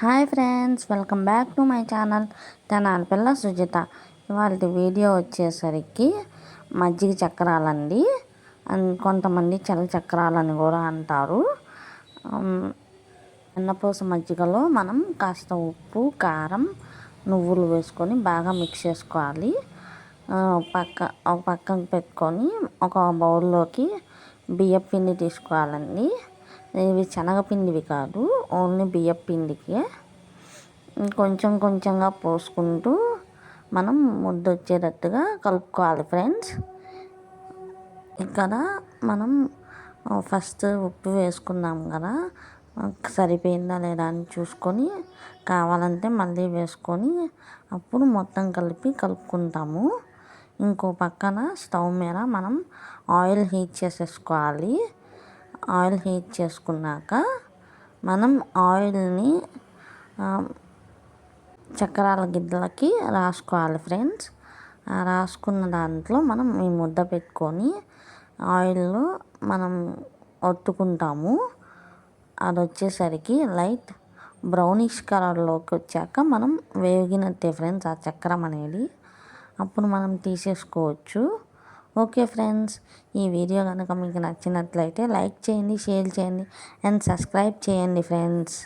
Hi friends, welcome back to my channel Tenali పిల్ల సుజిత. ఇవాళ video వచ్చేసరికి మజ్జిగ చక్రాలండి. కొంతమంది చల్ల చక్రాలని కూడా అంటారు. వెన్నపూస మజ్జిగలో మనం కాస్త ఉప్పు, కారం, నువ్వులు వేసుకొని బాగా మిక్స్ చేసుకోవాలి. పక్కకు పెట్టుకొని ఒక బౌల్లోకి బియ్యం పిండి తీసుకోవాలండి. ఇవి శనగపిండివి కాదు, ఓన్లీ బియ్యం పిండికి కొంచెం కొంచెంగా పోసుకుంటూ మనం ముద్ద వచ్చేటట్టుగా కలుపుకోవాలి ఫ్రెండ్స్. ఇక్కడ మనం ఫస్ట్ ఉప్పు వేసుకున్నాం కదా, సరిపోయిందా లేదా అని చూసుకొని కావాలంటే మళ్ళీ వేసుకొని అప్పుడు మొత్తం కలుపుకుంటాము. ఇంకో పక్కన స్టవ్ మీద మనం ఆయిల్ హీట్ చేసేసుకోవాలి. ఆయిల్ హీట్ చేసుకున్నాక మనం ఆయిల్ని చక్రాల గిద్దలకి రాసుకోవాలి ఫ్రెండ్స్. రాసుకున్న దాంట్లో మనం ఈ ముద్ద పెట్టుకొని ఆయిల్లో మనం ఒత్తుకుంటాము. అది వచ్చేసరికి లైట్ బ్రౌనిష్ కలర్లోకి వచ్చాక మనం వేగినట్టే ఫ్రెండ్స్ ఆ చక్రం అనేది. అప్పుడు మనం తీసేసుకోవచ్చు. ఓకే ఫ్రెండ్స్, ఈ వీడియో కనుక మీకు నచ్చినట్లయితే లైక్ చేయండి, షేర్ చేయండి అండ్ సబ్స్క్రైబ్ చేయండి ఫ్రెండ్స్.